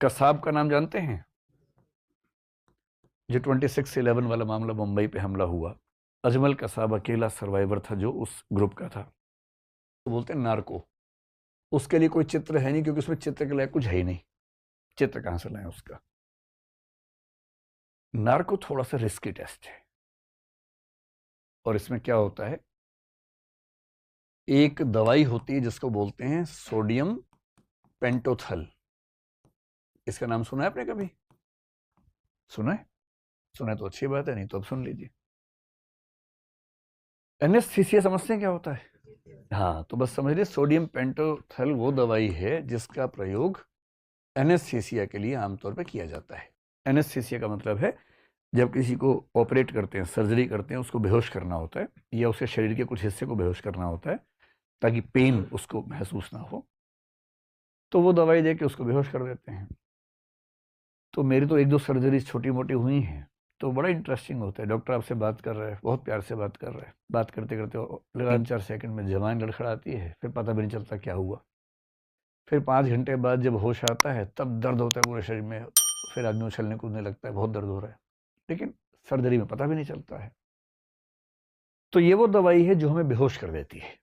कसाब का नाम जानते हैं? जो 26/11 वाला मामला मुंबई पे हमला हुआ, अजमल कसाब अकेला सर्वाइवर था जो उस ग्रुप का था। तो बोलते हैं नार्को। उसके लिए कोई चित्र है नहीं, क्योंकि उसमें चित्र के लिए कुछ है ही नहीं। चित्र कहां से लाएं उसका? नार्को थोड़ा सा रिस्की टेस्ट है, और इसमें क्या होता है, एक दवाई होती है जिसको बोलते हैं सोडियम पेंटोथल। इसका नाम सुना है आपने कभी? सुना है? सुना है तो अच्छी बात है, नहीं तो अब सुन लीजिए। एनेस्थीसिया समझते हैं क्या होता है? हाँ, तो बस समझ लीजिए सोडियम पेंटोथल वो दवाई है जिसका प्रयोग एनेस्थीसिया के लिए आमतौर पर किया जाता है। एनेस्थीसिया का मतलब है जब किसी को ऑपरेट करते हैं, सर्जरी करते हैं, उसको बेहोश करना होता है, या उसके शरीर के कुछ हिस्से को बेहोश करना होता है ताकि पेन उसको महसूस ना हो, तो वो दवाई दे के उसको बेहोश कर देते हैं। तो मेरी तो 1-2 सर्जरीज छोटी मोटी हुई हैं, तो बड़ा इंटरेस्टिंग होता है। डॉक्टर आपसे बात कर रहा है, बहुत प्यार से बात कर रहा है, बात करते करते लगा 3-4 सेकंड में जवान लड़खड़ाती है, फिर पता भी नहीं चलता क्या हुआ। फिर 5 घंटे बाद जब होश आता है तब दर्द होता है पूरे शरीर में, फिर आदमी उछलने कूदने लगता है, बहुत दर्द हो रहा है, लेकिन सर्जरी में पता भी नहीं चलता है। तो ये वो दवाई है जो हमें बेहोश कर देती है।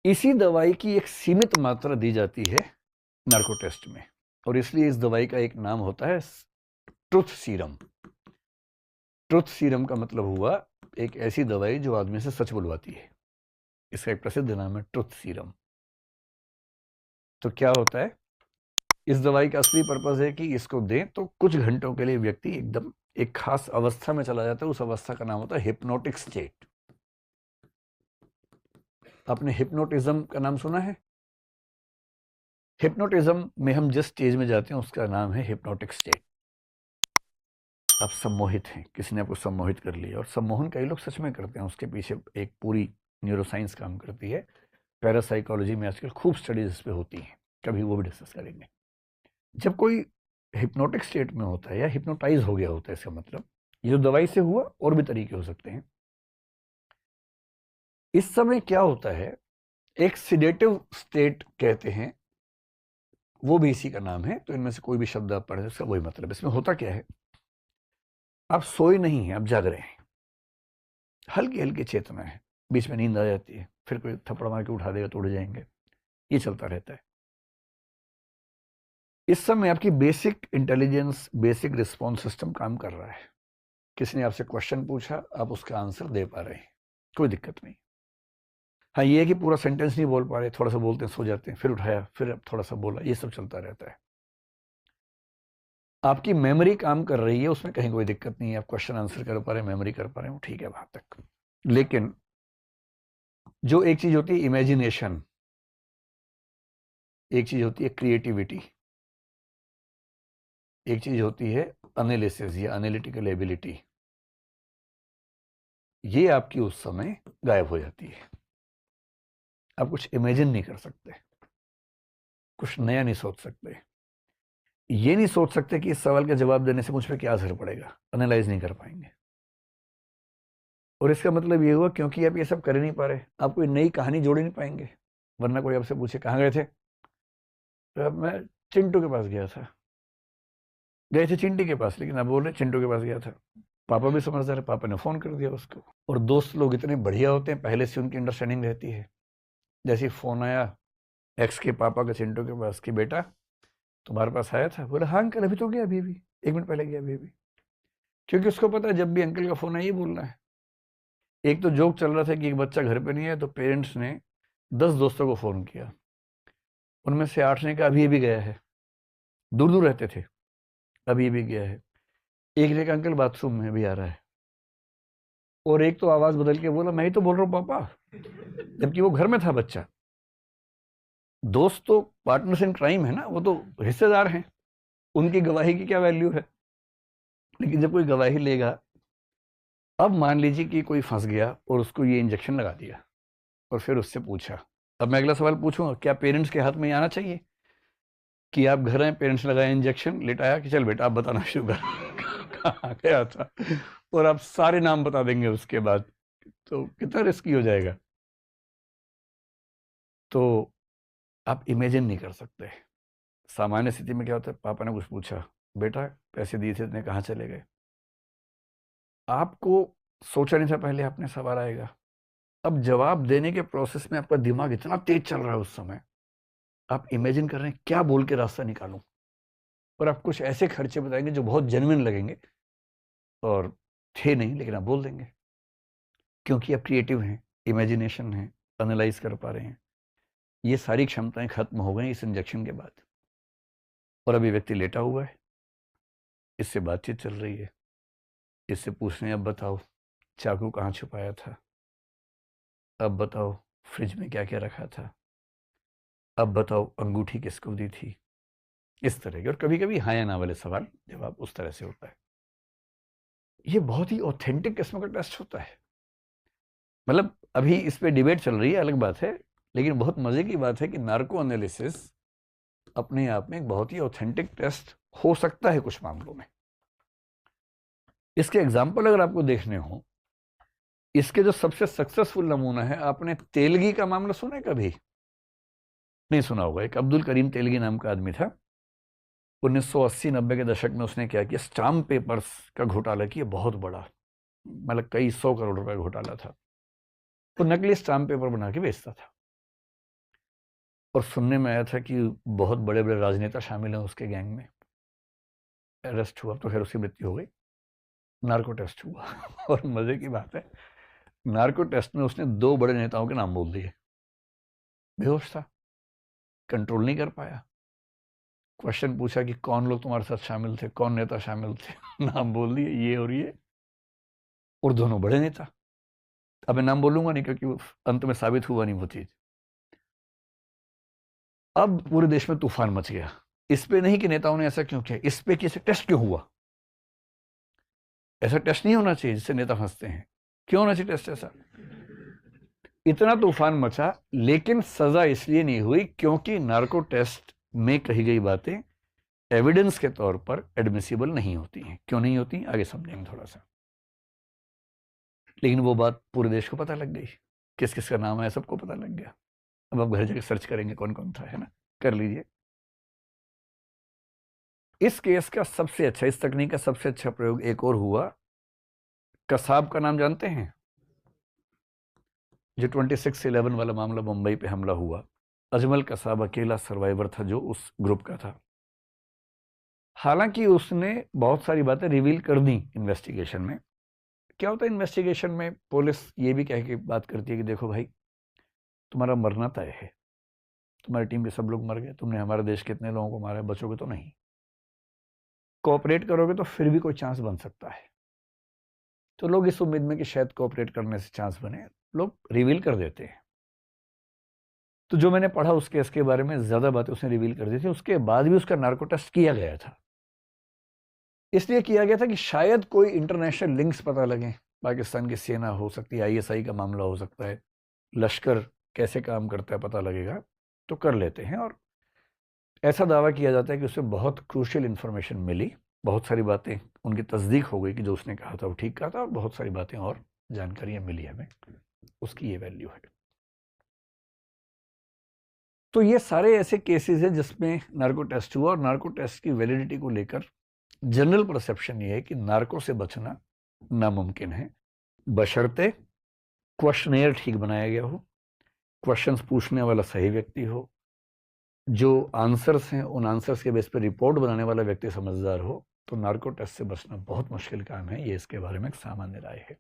इसी दवाई की एक सीमित मात्रा दी जाती है नार्को टेस्ट में, और इसलिए इस दवाई का एक नाम होता है ट्रुथ सीरम। ट्रुथ सीरम का मतलब हुआ एक ऐसी दवाई जो आदमी से सच बुलवाती है। इसका एक प्रसिद्ध नाम है ट्रुथ सीरम। तो क्या होता है, इस दवाई का असली पर्पज है कि इसको दें तो कुछ घंटों के लिए व्यक्ति एकदम एक खास अवस्था में चला जाता है। उस अवस्था का नाम होता है हिप्नोटिक स्टेट। आपने हिप्नोटिज्म का नाम सुना है? हिप्नोटिज्म में हम जिस स्टेज में जाते हैं उसका नाम है हिप्नोटिक स्टेट। आप सम्मोहित हैं, किसी ने आपको सम्मोहित कर लिया, और सम्मोहन कई लोग सच में करते हैं, उसके पीछे एक पूरी न्यूरोसाइंस काम करती है। पैरासाइकोलॉजी में आजकल खूब स्टडीज इस पे होती हैं, कभी वो भी डिस्कस करेंगे। जब कोई हिप्नोटिक स्टेट में होता है या हिप्नोटाइज हो गया होता है, इसका मतलब ये जो दवाई से हुआ, और भी तरीके हो सकते हैं। इस समय क्या होता है, एक सिडेटिव स्टेट कहते हैं, वो भी इसी का नाम है। तो इनमें से कोई भी शब्द आप पढ़े, इसका वही मतलब। इसमें होता क्या है, आप सोए नहीं हैं, आप जाग रहे हैं, हल्की हल्की चेतना है, बीच में नींद आ जाती है, फिर कोई थप्पड़ मार के उठा देगा तो उड़ जाएंगे, ये चलता रहता है। इस समय आपकी basic intelligence, basic response system काम कर रहा है। किसी ने आपसे क्वेश्चन पूछा, आप उसका आंसर दे पा रहे हैं, कोई दिक्कत नहीं। हाँ, ये है कि पूरा सेंटेंस नहीं बोल पा रहे, थोड़ा सा बोलते हैं, सो जाते हैं, फिर उठाया, फिर थोड़ा सा बोला, ये सब चलता रहता है। आपकी मेमोरी काम कर रही है, उसमें कहीं कोई दिक्कत नहीं है, आप क्वेश्चन आंसर कर पा रहे हैं, मेमोरी कर पा रहे हैं, ठीक है वहां तक। लेकिन जो एक चीज होती है इमेजिनेशन, एक चीज होती है क्रिएटिविटी, एक चीज होती है एनालिसिस या एनालिटिकल एबिलिटी, ये आपकी उस समय गायब हो जाती है। आप कुछ इमेजिन नहीं कर सकते, कुछ नया नहीं सोच सकते, ये नहीं सोच सकते कि इस सवाल का जवाब देने से मुझ पर क्या असर पड़ेगा, एनालाइज नहीं कर पाएंगे। और इसका मतलब ये हुआ क्योंकि आप ये सब कर नहीं पा रहे, आप कोई नई कहानी जोड़ नहीं पाएंगे। वरना कोई आपसे पूछे कहाँ गए थे, तो अब मैं चिंटू के पास गया था, गए थे चिंटी के पास, लेकिन आप बोल रहे चिंटू के पास गया था। पापा भी समझदार है, पापा ने फोन कर दिया उसको। और दोस्त लोग इतने बढ़िया होते हैं, पहले से उनकी अंडरस्टैंडिंग रहती है। जैसे फोन आया एक्स के पापा का चिंटू के पास कि बेटा तुम्हारे पास आया था, बोला हाँ अंकल अभी तो गया, अभी अभी 1 मिनट पहले गया, अभी अभी। क्योंकि उसको पता है जब भी अंकल का फोन है ये बोलना है। एक तो जोक चल रहा था कि एक बच्चा घर पे नहीं है, तो पेरेंट्स ने 10 दोस्तों को फोन किया, उनमें से 8 ने कहा अभी अभी गया है, दूर दूर रहते थे, अभी अभी गया है। एक ने कहा अंकल बाथरूम में अभी आ रहा है, और एक तो आवाज बदल के बोला मैं ही तो बोल रहा हूँ पापा, जबकि वो घर में था बच्चा। दोस्त तो पार्टनर्स इन क्राइम है ना, वो तो हिस्सेदार हैं, उनकी गवाही की क्या वैल्यू है। लेकिन जब कोई गवाही लेगा, अब मान लीजिए कि कोई फंस गया और उसको ये इंजेक्शन लगा दिया, और फिर उससे पूछा, अब मैं अगला सवाल पूछूंगा, क्या पेरेंट्स के हाथ में आना चाहिए कि आप घर आए, पेरेंट्स लगाए इंजेक्शन, लेटाया कि चल बेटा आप बताना शुरू कर कहाँ गया था, और आप सारे नाम बता देंगे उसके बाद, तो कितना रिस्की हो जाएगा। तो आप इमेजिन नहीं कर सकते, सामान्य स्थिति में क्या होता है, पापा ने कुछ पूछा, बेटा पैसे दिए थे इतने कहाँ चले गए? आपको सोचा नहीं था पहले आपने सवाल आएगा। अब जवाब देने के प्रोसेस में आपका दिमाग इतना तेज चल रहा है उस समय, आप इमेजिन कर रहे हैं क्या बोल के रास्ता निकालूं, और आप कुछ ऐसे खर्चे बताएंगे जो बहुत जेन्युइन लगेंगे और थे नहीं, लेकिन आप बोल देंगे क्योंकि आप क्रिएटिव हैं, इमेजिनेशन है, एनालाइज कर पा रहे हैं। ये सारी क्षमताएं खत्म हो गई इस इंजेक्शन के बाद, और अभी व्यक्ति लेटा हुआ है, इससे बातचीत चल रही है, इससे पूछ रहे हैं अब बताओ चाकू कहाँ छुपाया था, अब बताओ फ्रिज में क्या क्या रखा था, अब बताओ अंगूठी किसको दी थी, इस तरह के। और कभी कभी हाँ या ना वाले सवाल जवाब उस तरह से होता है। ये बहुत ही ऑथेंटिक किस्म का टेस्ट होता है। मतलब अभी इस पे डिबेट चल रही है, अलग बात है, लेकिन बहुत मजे की बात है कि नार्को एनालिसिस अपने आप में एक बहुत ही ऑथेंटिक टेस्ट हो सकता है कुछ मामलों में। इसके एग्जाम्पल अगर आपको देखने हो, इसके जो सबसे सक्सेसफुल नमूना है, आपने तेलगी का मामला सुना है कभी? नहीं सुना होगा। एक अब्दुल करीम तेलगी नाम का आदमी था, 1980-90 के दशक में उसने क्या किया, स्टाम्प पेपर्स का घोटाला किया, बहुत बड़ा, मतलब कई 100 करोड़ रुपए का घोटाला था। वो नकली स्टाम्प पेपर बना के बेचता था, और सुनने में आया था कि बहुत बड़े बड़े राजनेता शामिल हैं उसके गैंग में। अरेस्ट हुआ तो खैर उसकी मृत्यु हो गई। नार्को टेस्ट हुआ और मजे की बात है, नार्को टेस्ट में उसने 2 बड़े नेताओं के नाम बोल दिए। बेहोश था, कंट्रोल नहीं कर पाया। क्वेश्चन पूछा कि कौन लोग तुम्हारे साथ शामिल थे, कौन नेता शामिल थे नाम बोल दिए, ये और ये, और दोनों बड़े नेता। अब मैं नाम बोलूंगा नहीं क्योंकि अंत में साबित हुआ नहीं वो चीज। अब पूरे देश में तूफान मच गया, इस पे नहीं कि नेताओं ने ऐसा क्यों किया, इस पे कि टेस्ट क्यों हुआ। ऐसा टेस्ट नहीं होना चाहिए जिससे नेता फंसते हैं। क्यों होना चाहिए टेस्ट ऐसा? इतना तूफान मचा, लेकिन सजा इसलिए नहीं हुई क्योंकि नार्को टेस्ट में कही गई बातें एविडेंस के तौर पर एडमिसिबल नहीं होती हैं। क्यों नहीं होती, आगे समझेंगे थोड़ा सा। लेकिन वो बात पूरे देश को पता लग गई, किस किस का नाम है सबको पता लग गया। अब आप घर जाकर सर्च करेंगे कौन कौन था, है ना, कर लीजिए। इस केस का सबसे अच्छा, इस तकनीक का सबसे अच्छा प्रयोग एक और हुआ। कसाब का नाम जानते हैं? जो 26/11 वाला मामला मुंबई पे हमला हुआ, अजमल कसाब अकेला सर्वाइवर था जो उस ग्रुप का था। हालांकि उसने बहुत सारी बातें रिवील कर दी इन्वेस्टिगेशन में। क्या होता है इन्वेस्टिगेशन में, पुलिस ये भी कह के बात करती है कि देखो भाई, तुम्हारा मरना तय है, तुम्हारी टीम के सब लोग मर गए, तुमने हमारे देश के इतने लोगों को मारा है, बचोगे तो नहीं। कोऑपरेट करोगे तो फिर भी कोई चांस बन सकता है। तो लोग इस उम्मीद में कि शायद कोऑपरेट करने से चांस बने, लोग रिवील कर देते हैं। तो जो मैंने पढ़ा उस केस के बारे में, ज्यादा बातें उसने रिवील कर दी थी। उसके बाद भी उसका नार्को टेस्ट किया गया था। इसलिए किया गया था कि शायद कोई इंटरनेशनल लिंक्स पता लगे। पाकिस्तान की सेना हो सकती है, आईएसआई का मामला हो सकता है, लश्कर कैसे काम करता है पता लगेगा, तो कर लेते हैं। और ऐसा दावा किया जाता है कि उससे बहुत क्रूशियल इंफॉर्मेशन मिली, बहुत सारी बातें उनकी तस्दीक हो गई कि जो उसने कहा था वो ठीक कहा था, और बहुत सारी बातें और जानकारियां मिली हमें, उसकी ये वैल्यू है। तो ये सारे ऐसे केसेस हैं जिसमें नार्को टेस्ट हुआ, और नार्को टेस्ट की वैलिडिटी को लेकर जनरल परसेप्शन ये है कि नार्को से बचना नामुमकिन है, बशर्ते क्वेश्चनेयर ठीक बनाया गया हो, क्वेश्चंस पूछने वाला सही व्यक्ति हो, जो आंसर्स हैं उन आंसर्स के बेस पर रिपोर्ट बनाने वाला व्यक्ति समझदार हो। तो नार्को टेस्ट से बचना बहुत मुश्किल काम है, ये इसके बारे में एक सामान्य राय है।